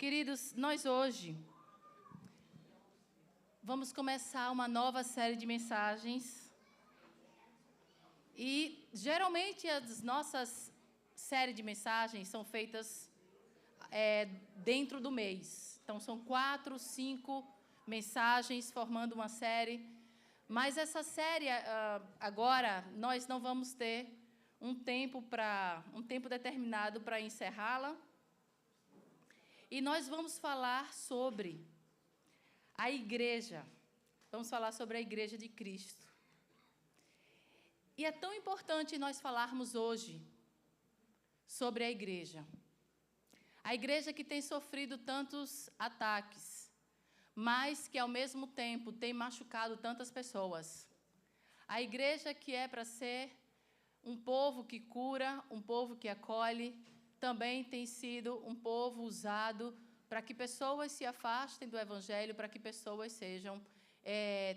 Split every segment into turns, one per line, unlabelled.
Queridos, nós hoje vamos começar uma nova série de mensagens. E, geralmente, as nossas séries de mensagens são feitas dentro do mês. Então, são 4, 5 mensagens formando uma série. Mas essa série, agora, nós não vamos ter um tempo determinado para encerrá-la. E nós vamos falar sobre a igreja. Vamos falar sobre a igreja de Cristo. E é tão importante nós falarmos hoje sobre a igreja. A igreja que tem sofrido tantos ataques, mas que, ao mesmo tempo, tem machucado tantas pessoas. A igreja que é para ser um povo que cura, um povo que acolhe, também tem sido um povo usado para que pessoas se afastem do Evangelho, para que pessoas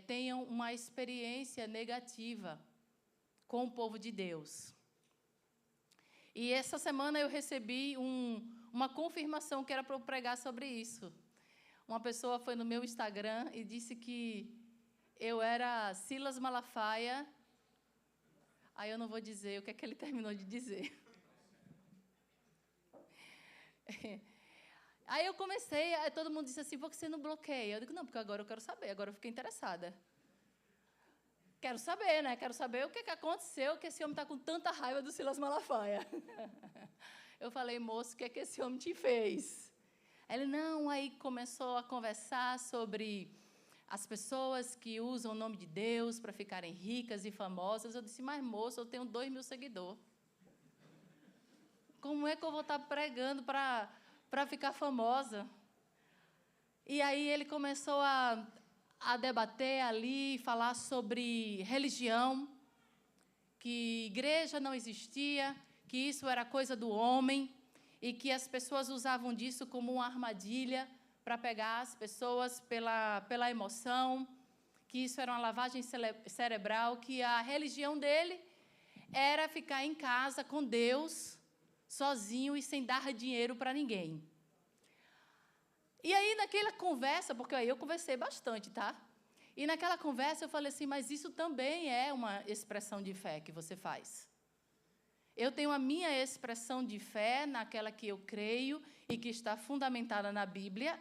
tenham uma experiência negativa com o povo de Deus. E essa semana eu recebi uma confirmação que era para eu pregar sobre isso. Uma pessoa foi no meu Instagram e disse que eu era Silas Malafaia. Aí eu não vou dizer o que é que ele terminou de dizer. Aí eu comecei, aí todo mundo disse assim, por que você não bloqueia? Eu digo, não, porque agora eu quero saber, agora eu fiquei interessada. Quero saber, né? Quero saber o que aconteceu, que esse homem está com tanta raiva do Silas Malafaia. Eu falei, moço, o que é que esse homem te fez? Ele, não, aí começou a conversar sobre as pessoas que usam o nome de Deus para ficarem ricas e famosas. Eu disse, mas, moço, eu tenho 2.000 seguidores. Como é que eu vou estar pregando para ficar famosa? E aí ele começou a debater ali, falar sobre religião, que igreja não existia, que isso era coisa do homem e que as pessoas usavam disso como uma armadilha para pegar as pessoas pela emoção, que isso era uma lavagem cerebral, que a religião dele era ficar em casa com Deus, sozinho e sem dar dinheiro para ninguém. E aí, naquela conversa, porque aí eu conversei bastante, tá? E naquela conversa eu falei assim, mas isso também é uma expressão de fé que você faz. Eu tenho a minha expressão de fé, naquela que eu creio e que está fundamentada na Bíblia,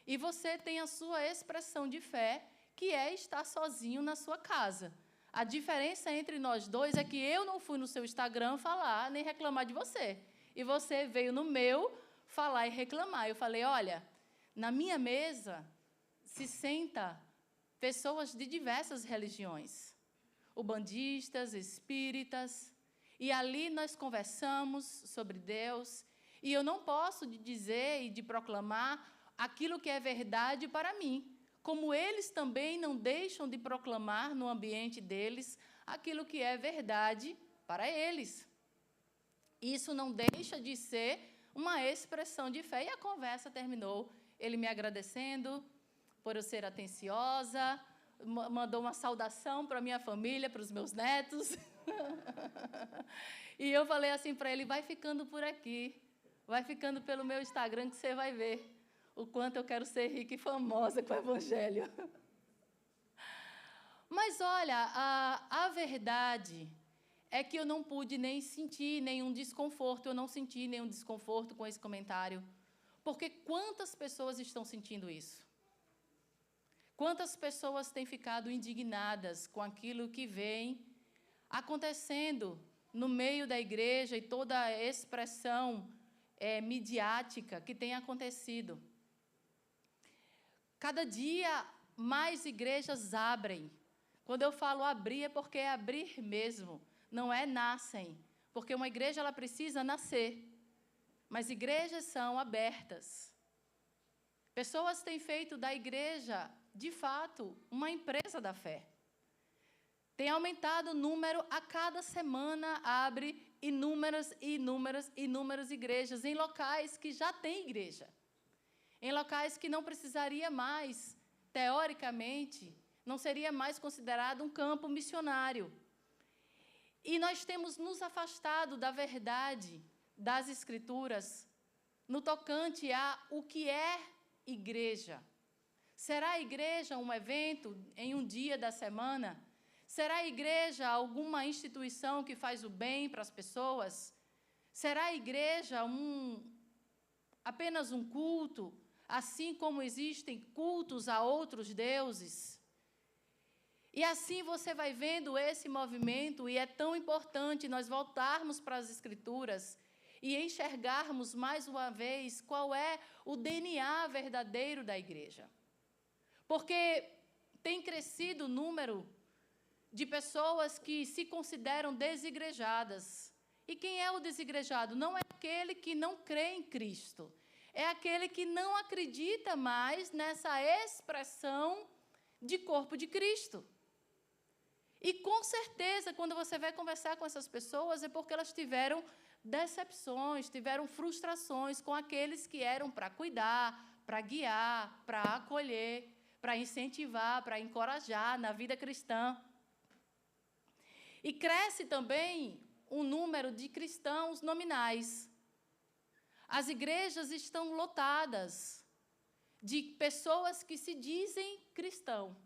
e você tem a sua expressão de fé, que é estar sozinho na sua casa. A diferença entre nós dois é que eu não fui no seu Instagram falar nem reclamar de você. E você veio no meu falar e reclamar. Eu falei, olha, na minha mesa se senta pessoas de diversas religiões. Ubandistas, espíritas. E ali nós conversamos sobre Deus. E eu não posso dizer e de proclamar aquilo que é verdade para mim. Como eles também não deixam de proclamar no ambiente deles aquilo que é verdade para eles. Isso não deixa de ser uma expressão de fé. E a conversa terminou, ele me agradecendo por eu ser atenciosa, mandou uma saudação para a minha família, para os meus netos. E eu falei assim para ele, vai ficando por aqui, vai ficando pelo meu Instagram que você vai ver o quanto eu quero ser rica e famosa com o Evangelho. Mas, olha, a verdade é que eu não pude nem sentir nenhum desconforto, eu não senti nenhum desconforto com esse comentário. Porque quantas pessoas estão sentindo isso? Quantas pessoas têm ficado indignadas com aquilo que vem acontecendo no meio da igreja e toda a expressão midiática que tem acontecido? Cada dia mais igrejas abrem. Quando eu falo abrir, é porque é abrir mesmo. Não é nascem, porque uma igreja ela precisa nascer, mas igrejas são abertas. Pessoas têm feito da igreja, de fato, uma empresa da fé. Tem aumentado o número, a cada semana abre inúmeras igrejas, em locais que já tem igreja, em locais que não precisaria mais, teoricamente, não seria mais considerado um campo missionário. E nós temos nos afastado da verdade das Escrituras no tocante a o que é igreja. Será a igreja um evento em um dia da semana? Será a igreja alguma instituição que faz o bem para as pessoas? Será a igreja apenas um culto, assim como existem cultos a outros deuses? E assim você vai vendo esse movimento, e é tão importante nós voltarmos para as Escrituras e enxergarmos mais uma vez qual é o DNA verdadeiro da igreja. Porque tem crescido o número de pessoas que se consideram desigrejadas. E quem é o desigrejado? Não é aquele que não crê em Cristo. É aquele que não acredita mais nessa expressão de corpo de Cristo. E, com certeza, quando você vai conversar com essas pessoas, é porque elas tiveram decepções, tiveram frustrações com aqueles que eram para cuidar, para guiar, para acolher, para incentivar, para encorajar na vida cristã. E cresce também o número de cristãos nominais. As igrejas estão lotadas de pessoas que se dizem cristãos.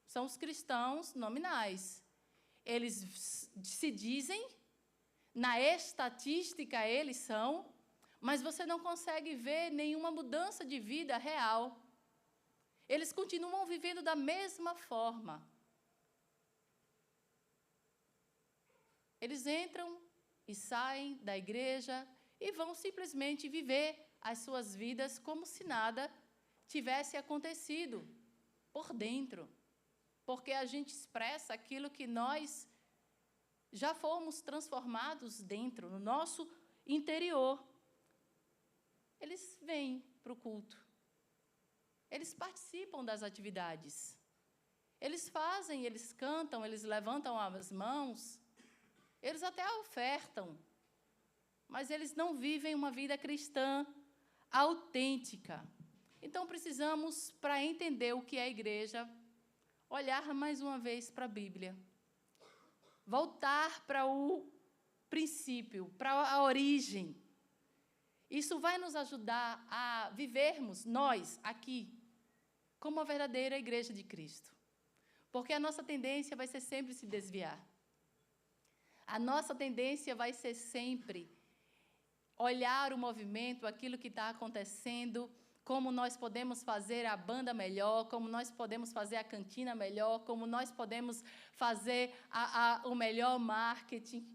São os cristãos nominais. Eles se dizem, na estatística eles são, mas você não consegue ver nenhuma mudança de vida real. Eles continuam vivendo da mesma forma. Eles entram e saem da igreja e vão simplesmente viver as suas vidas como se nada tivesse acontecido por dentro. Porque a gente expressa aquilo que nós já fomos transformados dentro, no nosso interior. Eles vêm para o culto. Eles participam das atividades. Eles fazem, eles cantam, eles levantam as mãos. Eles até ofertam. Mas eles não vivem uma vida cristã autêntica. Então, precisamos, para entender o que é a igreja, olhar mais uma vez para a Bíblia. Voltar para o princípio, para a origem. Isso vai nos ajudar a vivermos, nós, aqui, como a verdadeira igreja de Cristo. Porque a nossa tendência vai ser sempre se desviar. A nossa tendência vai ser sempre olhar o movimento, aquilo que está acontecendo, como nós podemos fazer a banda melhor, como nós podemos fazer a cantina melhor, como nós podemos fazer o melhor marketing.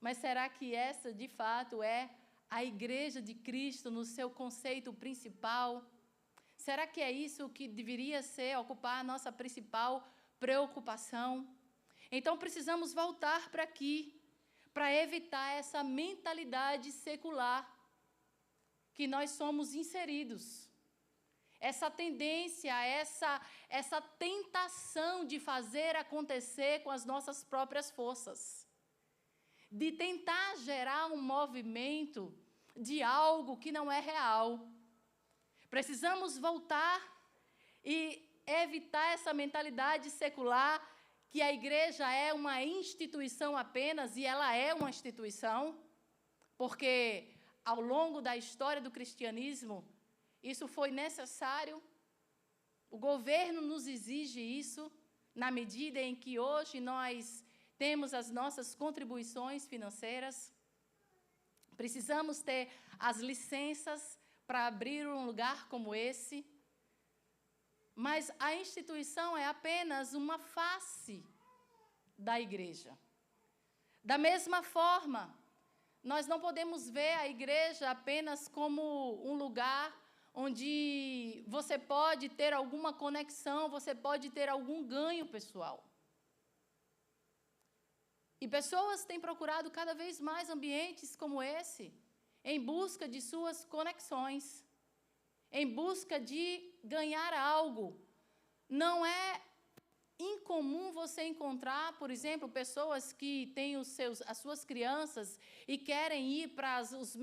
Mas será que essa, de fato, é a igreja de Cristo no seu conceito principal? Será que é isso que deveria ser, ocupar a nossa principal preocupação? Então, precisamos voltar para aqui, para evitar essa mentalidade secular que nós somos inseridos. Essa tendência, essa tentação de fazer acontecer com as nossas próprias forças. De tentar gerar um movimento de algo que não é real. Precisamos voltar e evitar essa mentalidade secular que a igreja é uma instituição apenas, e ela é uma instituição, porque ao longo da história do cristianismo, isso foi necessário. O governo nos exige isso, na medida em que hoje nós temos as nossas contribuições financeiras. Precisamos ter as licenças para abrir um lugar como esse. Mas a instituição é apenas uma face da igreja. Da mesma forma, nós não podemos ver a igreja apenas como um lugar onde você pode ter alguma conexão, você pode ter algum ganho pessoal. E pessoas têm procurado cada vez mais ambientes como esse, em busca de suas conexões, em busca de ganhar algo. Não é incomum você encontrar, por exemplo, pessoas que têm as suas crianças e querem ir para as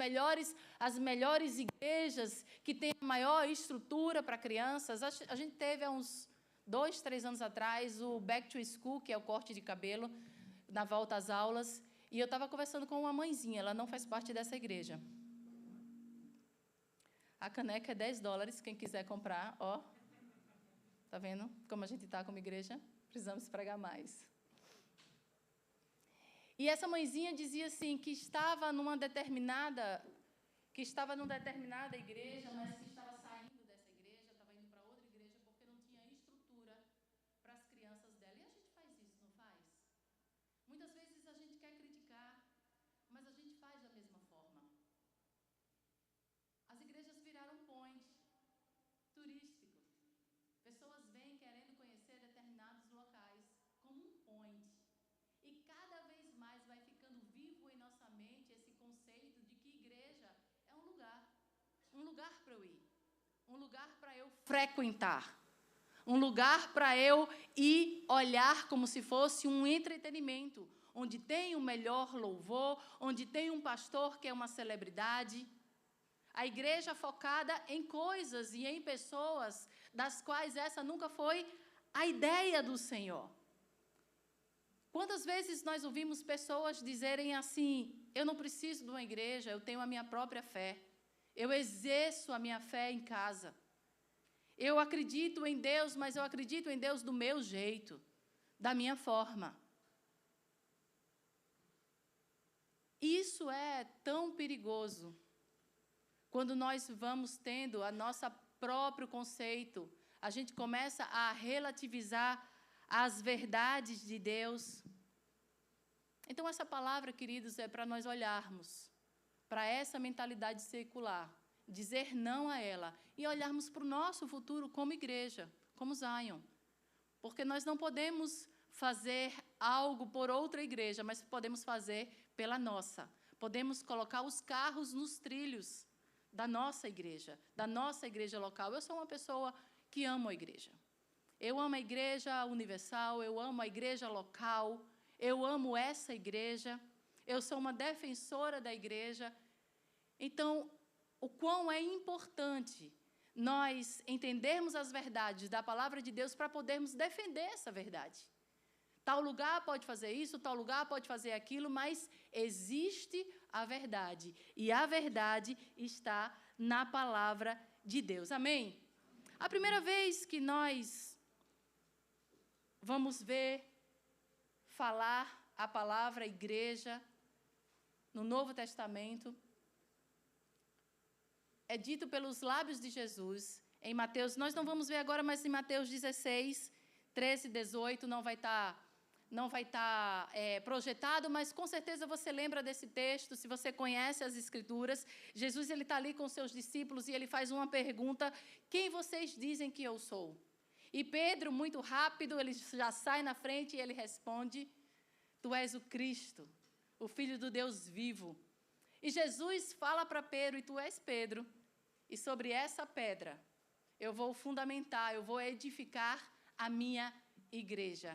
melhores igrejas, que têm a maior estrutura para crianças. A gente teve há uns 2, 3 anos atrás o Back to School, que é o corte de cabelo, na volta às aulas, e eu estava conversando com uma mãezinha, ela não faz parte dessa igreja. A caneca é $10, quem quiser comprar, ó. Tá vendo como a gente está como igreja? Precisamos pregar mais. E essa mãezinha dizia assim, que estava numa determinada igreja, mas que estava saindo dessa igreja, estava indo para outra igreja, porque não tinha estrutura para as crianças dela. E a gente faz isso, não faz? Muitas vezes a gente quer criticar, mas a gente faz da mesma forma. As igrejas viraram point turístico. Pessoas vêm querendo conhecer determinados locais como um point. E cada vez mais vai ficando vivo em nossa mente esse conceito de que igreja é um lugar para eu ir, um lugar para eu frequentar, um lugar para eu ir olhar como se fosse um entretenimento, onde tem o melhor louvor, onde tem um pastor que é uma celebridade. A igreja focada em coisas e em pessoas das quais essa nunca foi a ideia do Senhor. Quantas vezes nós ouvimos pessoas dizerem assim, eu não preciso de uma igreja, eu tenho a minha própria fé. Eu exerço a minha fé em casa. Eu acredito em Deus, mas eu acredito em Deus do meu jeito, da minha forma. Isso é tão perigoso. Quando nós vamos tendo a nosso próprio conceito, a gente começa a relativizar as verdades de Deus. Então, essa palavra, queridos, é para nós olharmos para essa mentalidade secular, dizer não a ela e olharmos para o nosso futuro como igreja, como Zion. Porque nós não podemos fazer algo por outra igreja, mas podemos fazer pela nossa. Podemos colocar os carros nos trilhos da nossa igreja local. Eu sou uma pessoa que amo a igreja. Eu amo a igreja universal, eu amo a igreja local, eu amo essa igreja, eu sou uma defensora da igreja. Então, o quão é importante nós entendermos as verdades da palavra de Deus para podermos defender essa verdade. Tal lugar pode fazer isso, tal lugar pode fazer aquilo, mas existe a verdade. E a verdade está na palavra de Deus. Amém? A primeira vez que nós vamos ver falar a palavra igreja no Novo Testamento é dito pelos lábios de Jesus em Mateus. Nós não vamos ver agora, mas em Mateus 16, 13, 18 não vai estar projetado, mas com certeza você lembra desse texto, se você conhece as Escrituras. Jesus está ali com seus discípulos e ele faz uma pergunta, quem vocês dizem que eu sou? E Pedro, muito rápido, ele já sai na frente e ele responde, tu és o Cristo, o Filho do Deus vivo. E Jesus fala para Pedro, e tu és Pedro, e sobre essa pedra eu vou fundamentar, eu vou edificar a minha igreja.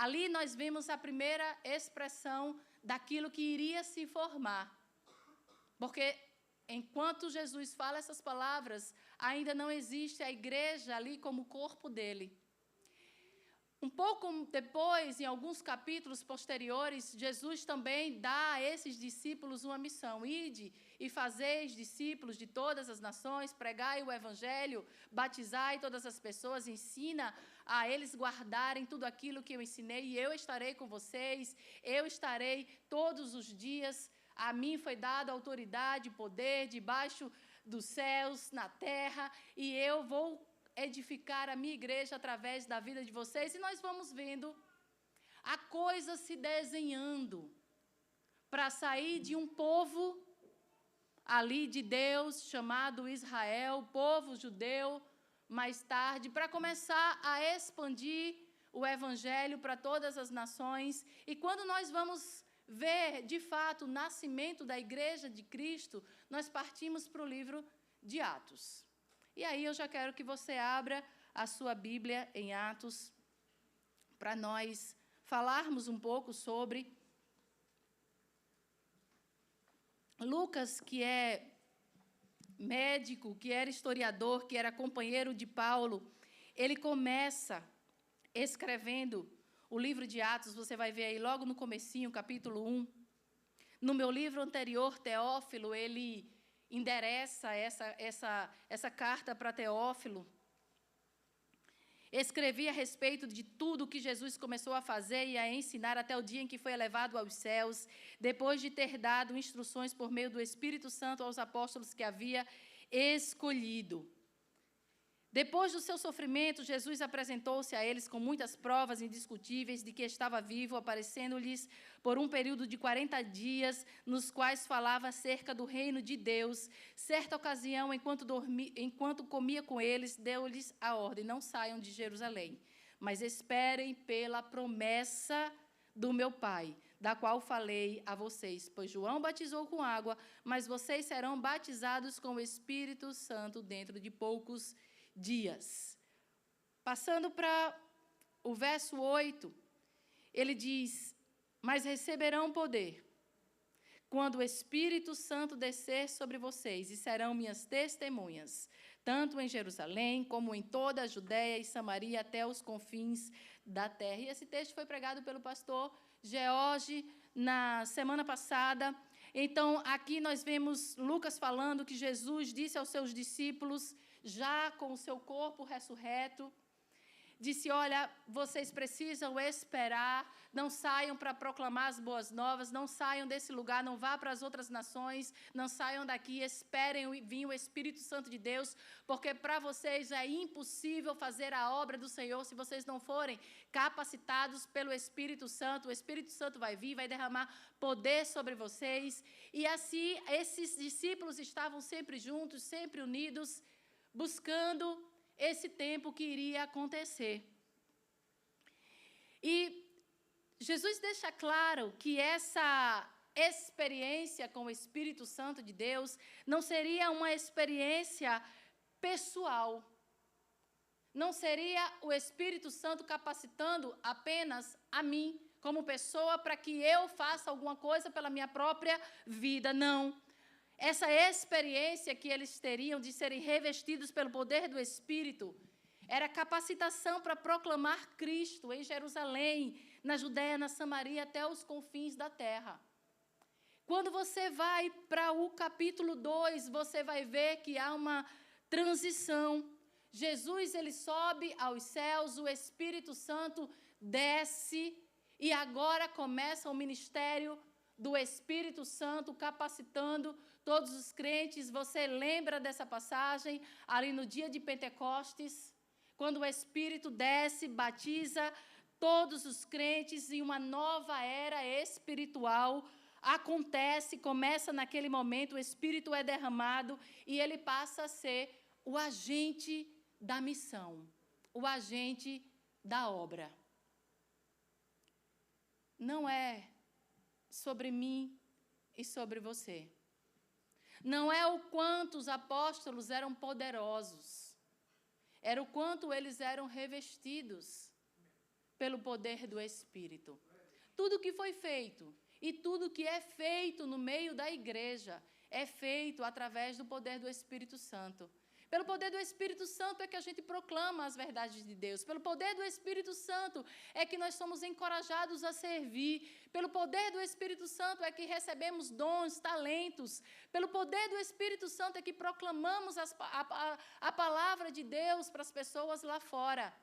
Ali nós vimos a primeira expressão daquilo que iria se formar. Porque enquanto Jesus fala essas palavras, ainda não existe a igreja ali como corpo dele. Um pouco depois, em alguns capítulos posteriores, Jesus também dá a esses discípulos uma missão. Ide e fazeis discípulos de todas as nações, pregai o evangelho, batizai todas as pessoas, ensina a eles guardarem tudo aquilo que eu ensinei, e eu estarei com vocês, eu estarei todos os dias. A mim foi dada autoridade e poder debaixo dos céus, na terra, e eu vou edificar a minha igreja através da vida de vocês. E nós vamos vendo a coisa se desenhando para sair de um povo ali de Deus, chamado Israel, povo judeu, mais tarde, para começar a expandir o evangelho para todas as nações. E quando nós vamos ver, de fato, o nascimento da igreja de Cristo, nós partimos para o livro de Atos. E aí eu já quero que você abra a sua Bíblia em Atos, para nós falarmos um pouco sobre Lucas, que é médico, que era historiador, que era companheiro de Paulo. Ele começa escrevendo o livro de Atos, você vai ver aí logo no comecinho, capítulo 1. No meu livro anterior, Teófilo, ele endereça essa carta para Teófilo. Escrevi a respeito de tudo que Jesus começou a fazer e a ensinar até o dia em que foi elevado aos céus, depois de ter dado instruções por meio do Espírito Santo aos apóstolos que havia escolhido. Depois do seu sofrimento, Jesus apresentou-se a eles com muitas provas indiscutíveis de que estava vivo, aparecendo-lhes por um período de 40 dias, nos quais falava acerca do reino de Deus. Certa ocasião, enquanto comia com eles, deu-lhes a ordem: não saiam de Jerusalém, mas esperem pela promessa do meu Pai, da qual falei a vocês. Pois João batizou com água, mas vocês serão batizados com o Espírito Santo dentro de poucos dias. Passando para o verso 8, ele diz: mas receberão poder quando o Espírito Santo descer sobre vocês, e serão minhas testemunhas, tanto em Jerusalém, como em toda a Judéia e Samaria, até os confins da terra. E esse texto foi pregado pelo pastor George na semana passada. Então, aqui nós vemos Lucas falando que Jesus disse aos seus discípulos, já com o seu corpo ressurreto, disse: olha, vocês precisam esperar, não saiam para proclamar as boas novas, não saiam desse lugar, não vá para as outras nações, não saiam daqui, esperem vir o Espírito Santo de Deus, porque para vocês é impossível fazer a obra do Senhor se vocês não forem capacitados pelo Espírito Santo. O Espírito Santo vai vir, vai derramar poder sobre vocês. E assim, esses discípulos estavam sempre juntos, sempre unidos, buscando esse tempo que iria acontecer. E Jesus deixa claro que essa experiência com o Espírito Santo de Deus não seria uma experiência pessoal. Não seria o Espírito Santo capacitando apenas a mim, como pessoa, para que eu faça alguma coisa pela minha própria vida. Não. Essa experiência que eles teriam de serem revestidos pelo poder do Espírito era capacitação para proclamar Cristo em Jerusalém, na Judéia, na Samaria, até os confins da terra. Quando você vai para o capítulo 2, você vai ver que há uma transição. Jesus, ele sobe aos céus, o Espírito Santo desce e agora começa o ministério do Espírito Santo capacitando todos os crentes. Você lembra dessa passagem ali no dia de Pentecostes, quando o Espírito desce, batiza todos os crentes e uma nova era espiritual acontece, começa naquele momento, o Espírito é derramado e ele passa a ser o agente da missão, o agente da obra. Não é sobre mim e sobre você. Não é o quanto os apóstolos eram poderosos, era o quanto eles eram revestidos pelo poder do Espírito. Tudo que foi feito e tudo que é feito no meio da igreja é feito através do poder do Espírito Santo. Pelo poder do Espírito Santo é que a gente proclama as verdades de Deus. Pelo poder do Espírito Santo é que nós somos encorajados a servir. Pelo poder do Espírito Santo é que recebemos dons, talentos. Pelo poder do Espírito Santo é que proclamamos a palavra de Deus para as pessoas lá fora.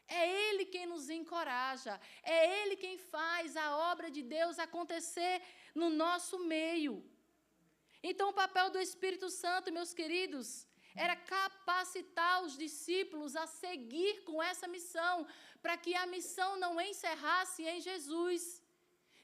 É Ele quem nos encoraja. É Ele quem faz a obra de Deus acontecer no nosso meio. Então, o papel do Espírito Santo, meus queridos, era capacitar os discípulos a seguir com essa missão, para que a missão não encerrasse em Jesus.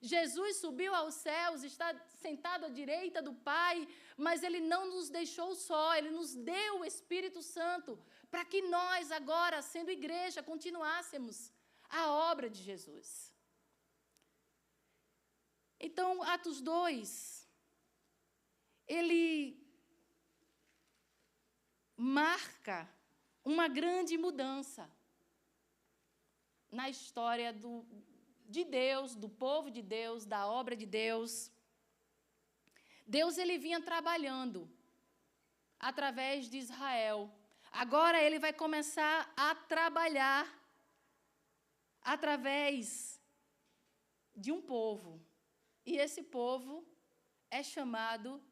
Jesus subiu aos céus, está sentado à direita do Pai, mas Ele não nos deixou só, Ele nos deu o Espírito Santo, para que nós agora, sendo igreja, continuássemos a obra de Jesus. Então, Atos 2, ele marca uma grande mudança na história de Deus, do povo de Deus, da obra de Deus. Deus, ele vinha trabalhando através de Israel. Agora ele vai começar a trabalhar através de um povo. E esse povo é chamado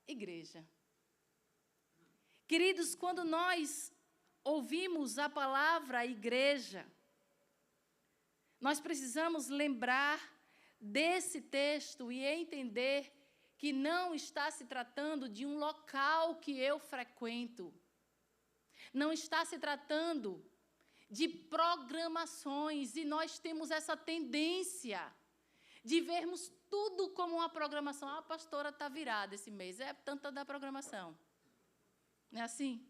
igreja. Queridos, quando nós ouvimos a palavra igreja, nós precisamos lembrar desse texto e entender que não está se tratando de um local que eu frequento. Não está se tratando de programações, e nós temos essa tendência de vermos tudo como uma programação. Ah, a pastora está virada esse mês, é tanta da programação. Não é assim?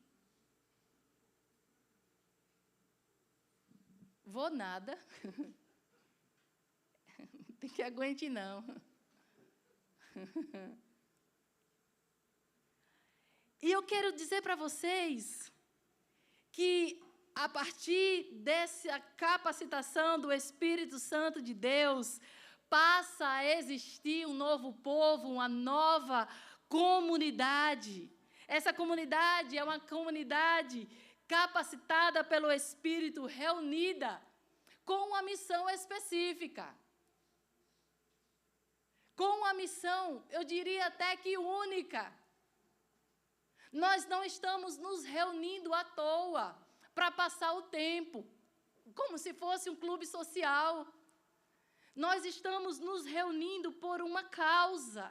Vou nada. Tem que aguente, não. E eu quero dizer para vocês que, a partir dessa capacitação do Espírito Santo de Deus, passa a existir um novo povo, uma nova comunidade. Essa comunidade é uma comunidade capacitada pelo Espírito, reunida com uma missão específica. Com uma missão, eu diria até que única. Nós não estamos nos reunindo à toa para passar o tempo, como se fosse um clube social. Nós estamos nos reunindo por uma causa.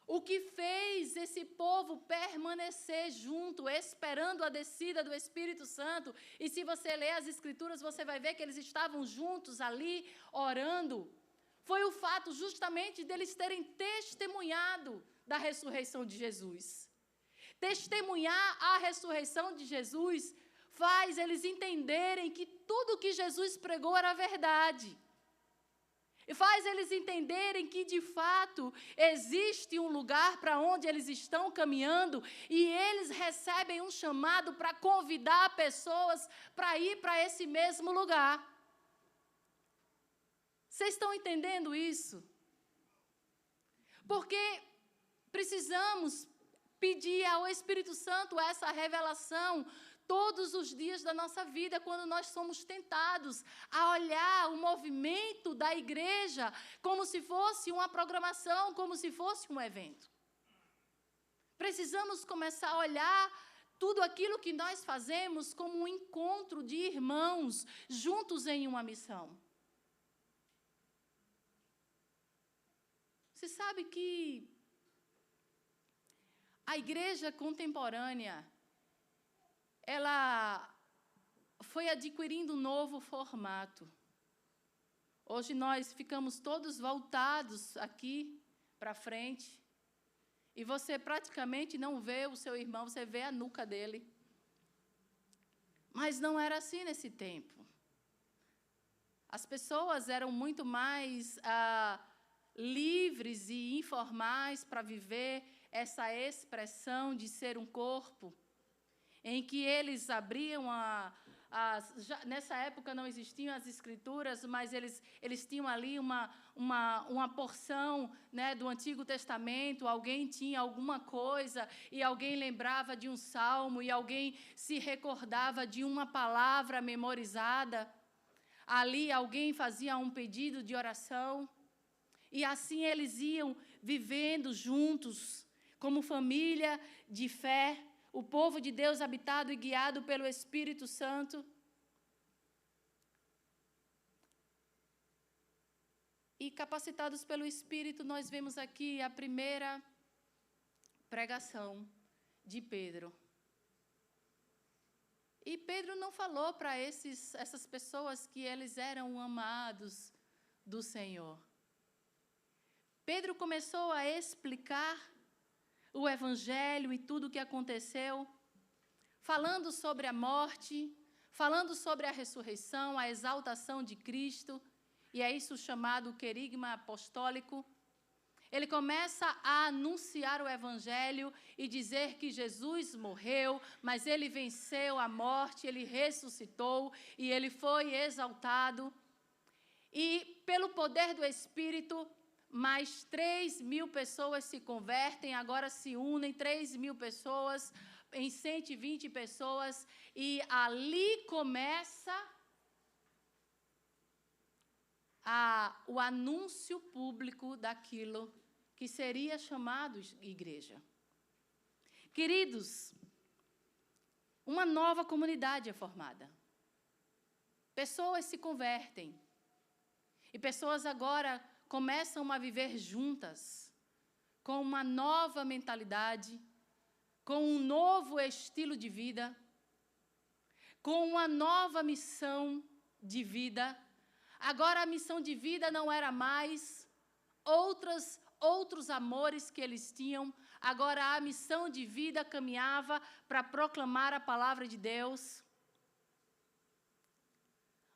O que fez esse povo permanecer junto, esperando a descida do Espírito Santo, e se você ler as Escrituras, você vai ver que eles estavam juntos ali, orando, foi o fato justamente deles terem testemunhado da ressurreição de Jesus. Testemunhar a ressurreição de Jesus faz eles entenderem que tudo que Jesus pregou era verdade. E faz eles entenderem que, de fato, existe um lugar para onde eles estão caminhando e eles recebem um chamado para convidar pessoas para ir para esse mesmo lugar. Vocês estão entendendo isso? Porque precisamos pedir ao Espírito Santo essa revelação todos os dias da nossa vida, quando nós somos tentados a olhar o movimento da igreja como se fosse uma programação, como se fosse um evento. Precisamos começar a olhar tudo aquilo que nós fazemos como um encontro de irmãos juntos em uma missão. Você sabe que a igreja contemporânea, ela foi adquirindo um novo formato. Hoje nós ficamos todos voltados aqui para frente, e você praticamente não vê o seu irmão, você vê a nuca dele. Mas não era assim nesse tempo. As pessoas eram muito mais livres e informais para viver essa expressão de ser um corpo, em que eles abriam nessa época não existiam as escrituras, mas eles tinham ali uma porção, né, do Antigo Testamento. Alguém tinha alguma coisa e alguém lembrava de um salmo e alguém se recordava de uma palavra memorizada. Ali alguém fazia um pedido de oração e assim eles iam vivendo juntos como família de fé. O povo de Deus habitado e guiado pelo Espírito Santo. E capacitados pelo Espírito, nós vemos aqui a primeira pregação de Pedro. E Pedro não falou para essas pessoas que eles eram amados do Senhor. Pedro começou a explicar o Evangelho e tudo o que aconteceu, falando sobre a morte, falando sobre a ressurreição, a exaltação de Cristo, e é isso chamado querigma apostólico. Ele começa a anunciar o Evangelho e dizer que Jesus morreu, mas ele venceu a morte, ele ressuscitou e ele foi exaltado. E pelo poder do Espírito, mais 3.000 pessoas se convertem, agora se unem 3.000 pessoas em 120 pessoas, e ali começa o anúncio público daquilo que seria chamado igreja. Queridos, uma nova comunidade é formada. Pessoas se convertem. E pessoas agora começam a viver juntas, com uma nova mentalidade, com um novo estilo de vida, com uma nova missão de vida. Agora a missão de vida não era mais outros amores que eles tinham. Agora a missão de vida caminhava para proclamar a palavra de Deus.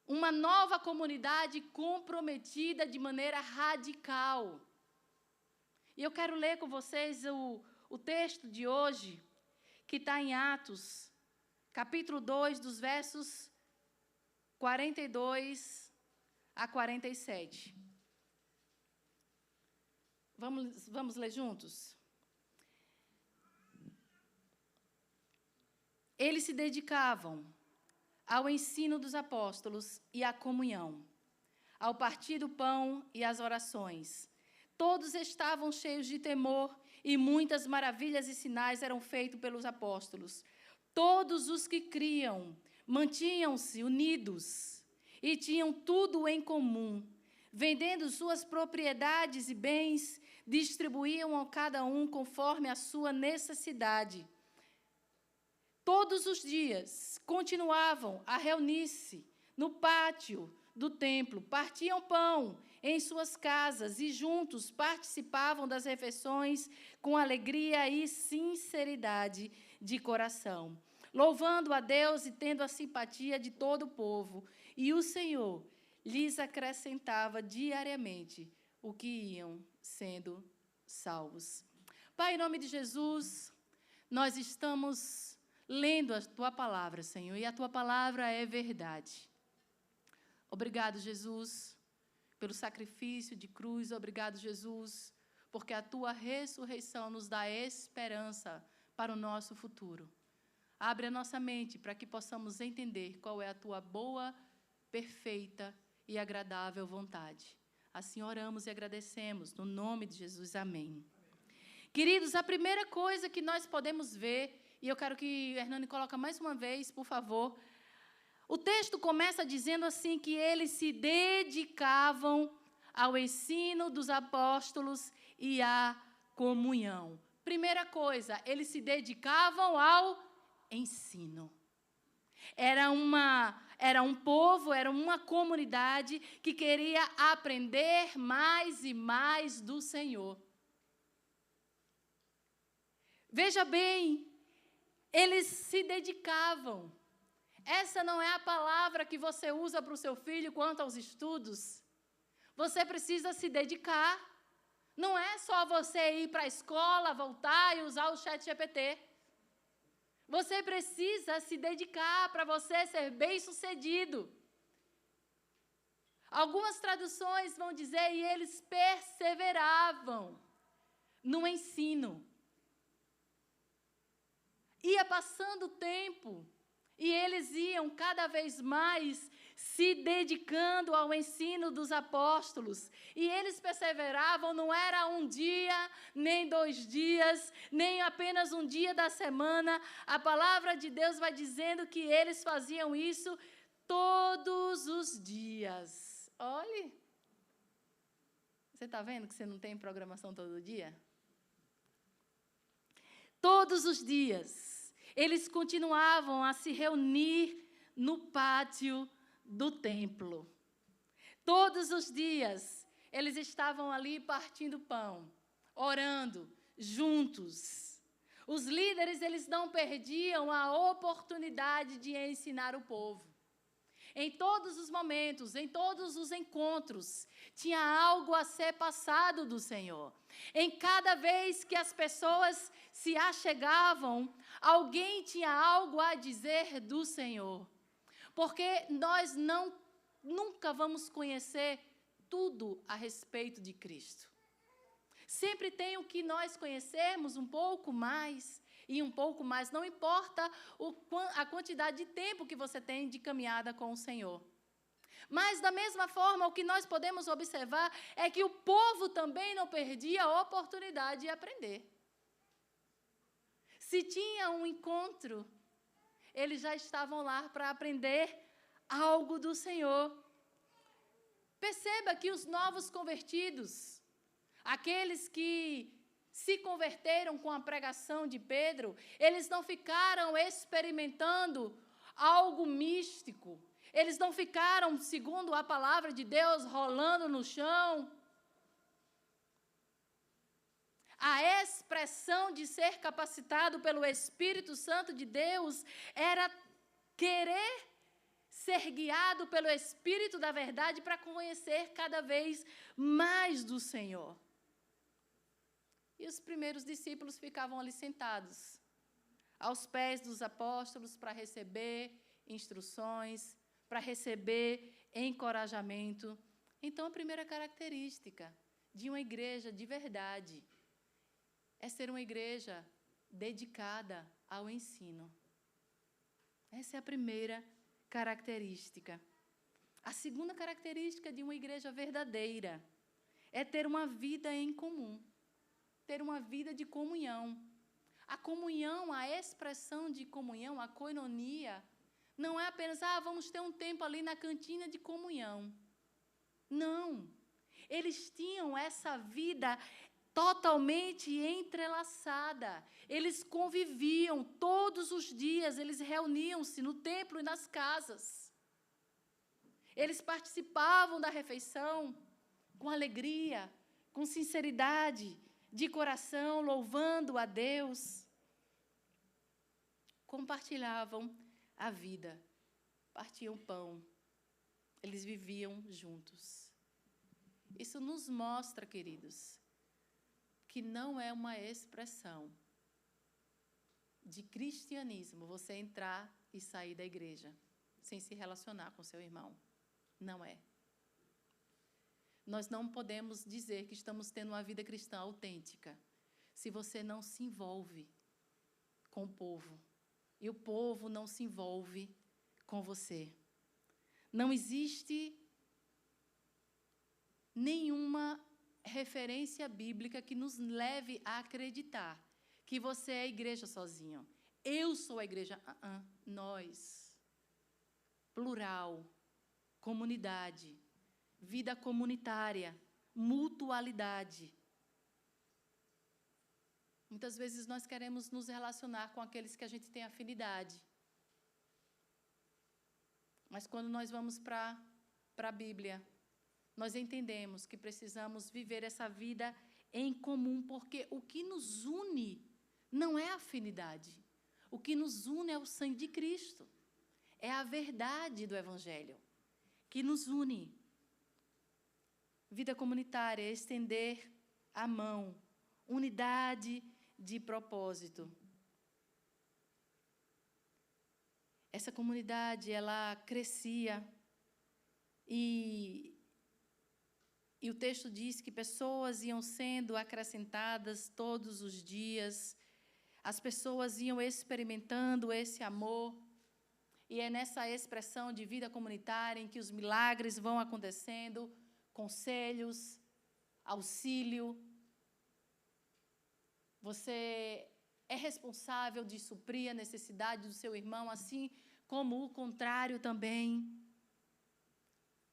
Uma nova comunidade comprometida de maneira radical. E eu quero ler com vocês o texto de hoje, que está em Atos, capítulo 2, dos versos 42 a 47. Vamos ler juntos? Eles se dedicavam ao ensino dos apóstolos e à comunhão, ao partir do pão e às orações. Todos estavam cheios de temor e muitas maravilhas e sinais eram feitos pelos apóstolos. Todos os que criam mantinham-se unidos e tinham tudo em comum. Vendendo suas propriedades e bens, distribuíam a cada um conforme a sua necessidade. Todos os dias continuavam a reunir-se no pátio do templo, partiam pão em suas casas e juntos participavam das refeições com alegria e sinceridade de coração, louvando a Deus e tendo a simpatia de todo o povo. E o Senhor lhes acrescentava diariamente o que iam sendo salvos. Pai, em nome de Jesus, nós estamos lendo a Tua palavra, Senhor, e a Tua palavra é verdade. Obrigado, Jesus, pelo sacrifício de cruz. Obrigado, Jesus, porque a Tua ressurreição nos dá esperança para o nosso futuro. Abre a nossa mente para que possamos entender qual é a Tua boa, perfeita e agradável vontade. Assim oramos e agradecemos, no nome de Jesus. Amém. Queridos, a primeira coisa que nós podemos ver, e eu quero que Hernani coloque mais uma vez, por favor. O texto começa dizendo assim que eles se dedicavam ao ensino dos apóstolos e à comunhão. Primeira coisa, eles se dedicavam ao ensino. Era um povo, era uma comunidade que queria aprender mais e mais do Senhor. Veja bem, eles se dedicavam. Essa não é a palavra que você usa para o seu filho quanto aos estudos. Você precisa se dedicar. Não é só você ir para a escola, voltar e usar o ChatGPT. Você precisa se dedicar para você ser bem-sucedido. Algumas traduções vão dizer, e eles perseveravam no ensino. Ia passando o tempo e eles iam cada vez mais se dedicando ao ensino dos apóstolos. E eles perseveravam, não era um dia, nem 2 dias, nem apenas um dia da semana. A palavra de Deus vai dizendo que eles faziam isso todos os dias. Olhe, você está vendo que você não tem programação todo dia? Todos os dias. Eles continuavam a se reunir no pátio do templo. Todos os dias, eles estavam ali partindo pão, orando, juntos. Os líderes, eles não perdiam a oportunidade de ensinar o povo. Em todos os momentos, em todos os encontros, tinha algo a ser passado do Senhor. Em cada vez que as pessoas se achegavam, alguém tinha algo a dizer do Senhor. Porque nós nunca vamos conhecer tudo a respeito de Cristo. Sempre tem o que nós conhecermos um pouco mais e um pouco mais. Não importa a quantidade de tempo que você tem de caminhada com o Senhor. Mas, da mesma forma, o que nós podemos observar é que o povo também não perdia a oportunidade de aprender. Se tinha um encontro, eles já estavam lá para aprender algo do Senhor. Perceba que os novos convertidos, aqueles que se converteram com a pregação de Pedro, eles não ficaram experimentando algo místico. Eles não ficaram, segundo a palavra de Deus, rolando no chão. A expressão de ser capacitado pelo Espírito Santo de Deus era querer ser guiado pelo Espírito da verdade para conhecer cada vez mais do Senhor. E os primeiros discípulos ficavam ali sentados, aos pés dos apóstolos, para receber instruções, para receber encorajamento. Então, a primeira característica de uma igreja de verdade é ser uma igreja dedicada ao ensino. Essa é a primeira característica. A segunda característica de uma igreja verdadeira é ter uma vida em comum, ter uma vida de comunhão. A comunhão, a expressão de comunhão, a koinonia, não é apenas, vamos ter um tempo ali na cantina de comunhão. Não. Eles tinham essa vida totalmente entrelaçada. Eles conviviam todos os dias, eles reuniam-se no templo e nas casas. Eles participavam da refeição com alegria, com sinceridade, de coração, louvando a Deus. Compartilhavam a vida, partiam pão, eles viviam juntos. Isso nos mostra, queridos, que não é uma expressão de cristianismo você entrar e sair da igreja sem se relacionar com seu irmão. Não é. Nós não podemos dizer que estamos tendo uma vida cristã autêntica se você não se envolve com o povo e o povo não se envolve com você. Não existe nenhuma referência bíblica que nos leve a acreditar que você é a igreja sozinho. Eu sou a igreja. Nós. Plural. Comunidade. Vida comunitária. Mutualidade. Muitas vezes nós queremos nos relacionar com aqueles que a gente tem afinidade. Mas quando nós vamos para a Bíblia, nós entendemos que precisamos viver essa vida em comum, porque o que nos une não é a afinidade. O que nos une é o sangue de Cristo. É a verdade do Evangelho que nos une. Vida comunitária é estender a mão, unidade de propósito. Essa comunidade, ela crescia e o texto diz que pessoas iam sendo acrescentadas todos os dias, as pessoas iam experimentando esse amor, e é nessa expressão de vida comunitária em que os milagres vão acontecendo, conselhos, auxílio. Você é responsável de suprir a necessidade do seu irmão, assim como o contrário também.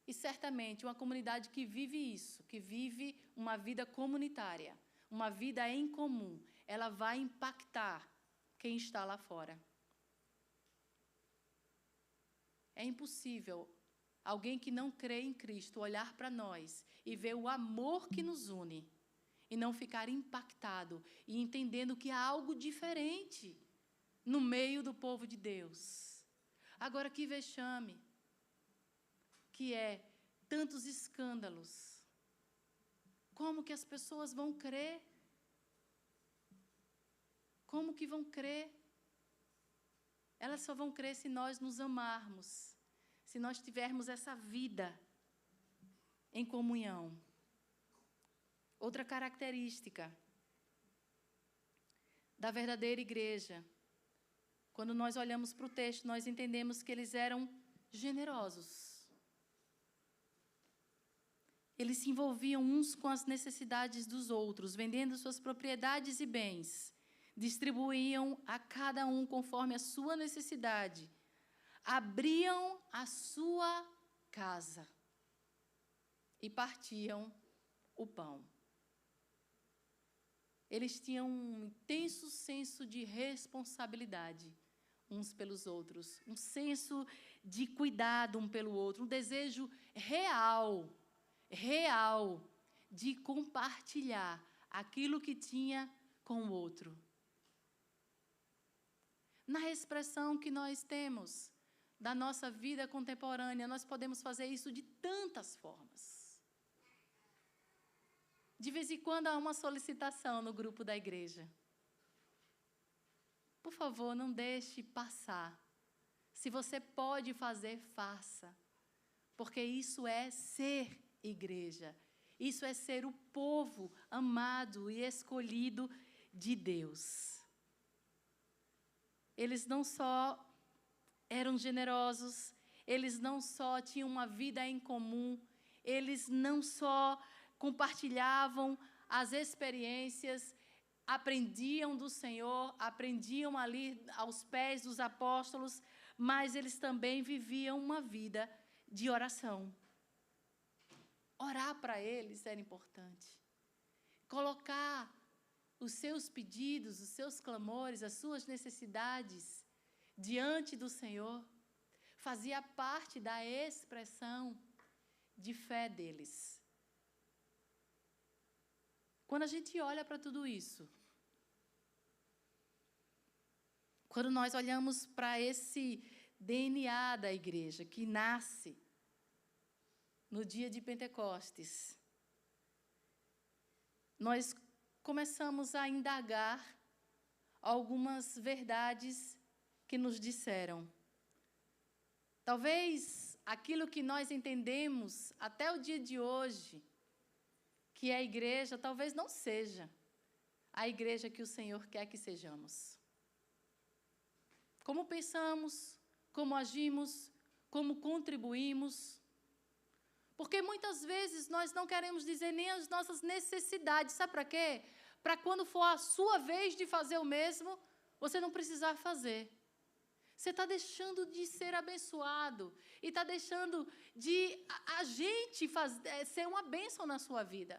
E certamente uma comunidade que vive isso, que vive uma vida comunitária, uma vida em comum, ela vai impactar quem está lá fora. É impossível alguém que não crê em Cristo olhar para nós e ver o amor que nos une e não ficar impactado e entendendo que há algo diferente no meio do povo de Deus. Agora, que vexame que é tantos escândalos. Como que as pessoas vão crer? Como que vão crer? Elas só vão crer se nós nos amarmos, se nós tivermos essa vida em comunhão. Outra característica da verdadeira igreja, quando nós olhamos para o texto, nós entendemos que eles eram generosos. Eles se envolviam uns com as necessidades dos outros, vendendo suas propriedades e bens. Distribuíam a cada um conforme a sua necessidade. Abriam a sua casa e partiam o pão. Eles tinham um intenso senso de responsabilidade uns pelos outros, um senso de cuidado um pelo outro, um desejo real de compartilhar aquilo que tinha com o outro. Na expressão que nós temos da nossa vida contemporânea, nós podemos fazer isso de tantas formas. De vez em quando há uma solicitação no grupo da igreja. Por favor, não deixe passar. Se você pode fazer, faça. Porque isso é ser igreja. Isso é ser o povo amado e escolhido de Deus. Eles não só eram generosos, eles não só tinham uma vida em comum, eles não só compartilhavam as experiências, aprendiam do Senhor, aprendiam ali aos pés dos apóstolos, mas eles também viviam uma vida de oração. Orar para eles era importante. Colocar os seus pedidos, os seus clamores, as suas necessidades diante do Senhor fazia parte da expressão de fé deles. Quando a gente olha para tudo isso, quando nós olhamos para esse DNA da igreja que nasce no dia de Pentecostes, nós começamos a indagar algumas verdades que nos disseram. Talvez aquilo que nós entendemos até o dia de hoje, que é a igreja, talvez não seja a igreja que o Senhor quer que sejamos. Como pensamos, como agimos, como contribuímos. Porque muitas vezes nós não queremos dizer nem as nossas necessidades. Sabe para quê? Para quando for a sua vez de fazer o mesmo, você não precisar fazer. Você está deixando de ser abençoado e está deixando de a gente ser uma bênção na sua vida.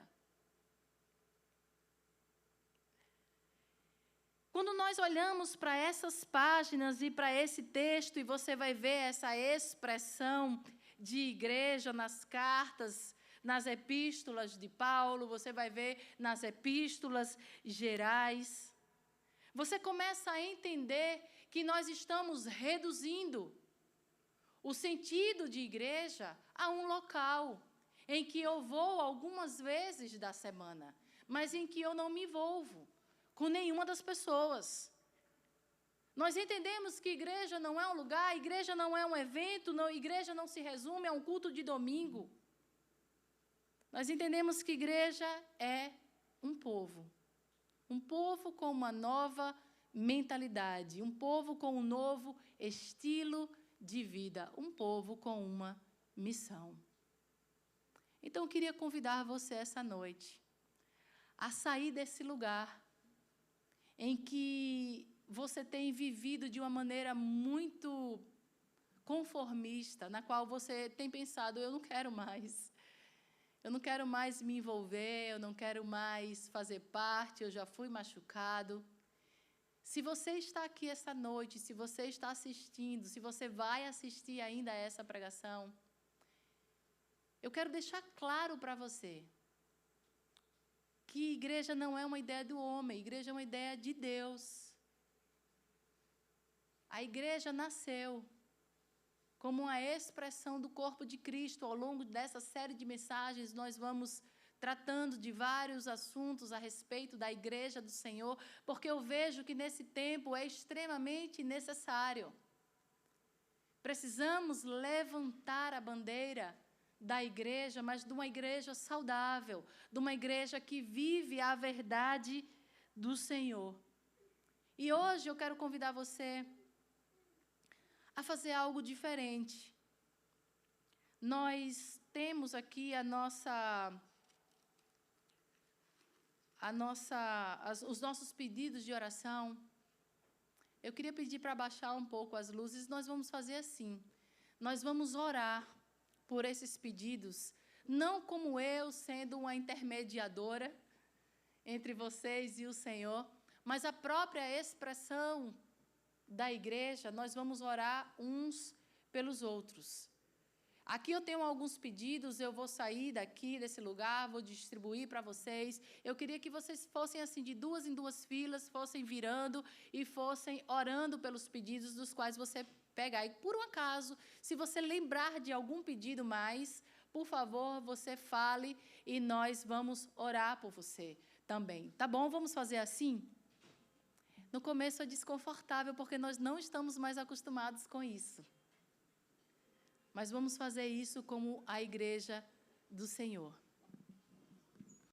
Quando nós olhamos para essas páginas e para esse texto, e você vai ver essa expressão de igreja nas cartas, nas epístolas de Paulo, você vai ver nas epístolas gerais, você começa a entender que nós estamos reduzindo o sentido de igreja a um local em que eu vou algumas vezes da semana, mas em que eu não me envolvo com nenhuma das pessoas. Nós entendemos que igreja não é um lugar, igreja não é um evento, igreja não se resume a um culto de domingo. Nós entendemos que igreja é um povo com uma nova mentalidade, um povo com um novo estilo de vida, um povo com uma missão. Então, eu queria convidar você essa noite a sair desse lugar em que você tem vivido de uma maneira muito conformista, na qual você tem pensado, eu não quero mais me envolver, eu não quero mais fazer parte, eu já fui machucado. Se você está aqui essa noite, se você está assistindo, se você vai assistir ainda a essa pregação, eu quero deixar claro para você que igreja não é uma ideia do homem, igreja é uma ideia de Deus. A igreja nasceu como uma expressão do corpo de Cristo. Ao longo dessa série de mensagens, nós vamos tratando de vários assuntos a respeito da igreja do Senhor, porque eu vejo que nesse tempo é extremamente necessário. Precisamos levantar a bandeira da igreja, mas de uma igreja saudável, de uma igreja que vive a verdade do Senhor. E hoje eu quero convidar você a fazer algo diferente. nós temos aqui os nossos pedidos de oração. Eu queria pedir para baixar um pouco as luzes. Nós vamos fazer assim. Nós vamos orar por esses pedidos, não como eu sendo uma intermediadora entre vocês e o Senhor, mas a própria expressão da igreja, nós vamos orar uns pelos outros. Aqui eu tenho alguns pedidos, eu vou sair daqui, desse lugar, vou distribuir para vocês. Eu queria que vocês fossem assim, de 2 em 2 filas, fossem virando e fossem orando pelos pedidos dos quais você pegar. E, por um acaso, se você lembrar de algum pedido mais, por favor, você fale e nós vamos orar por você também. Tá bom? Vamos fazer assim? No começo é desconfortável, porque nós não estamos mais acostumados com isso. Mas vamos fazer isso como a igreja do Senhor.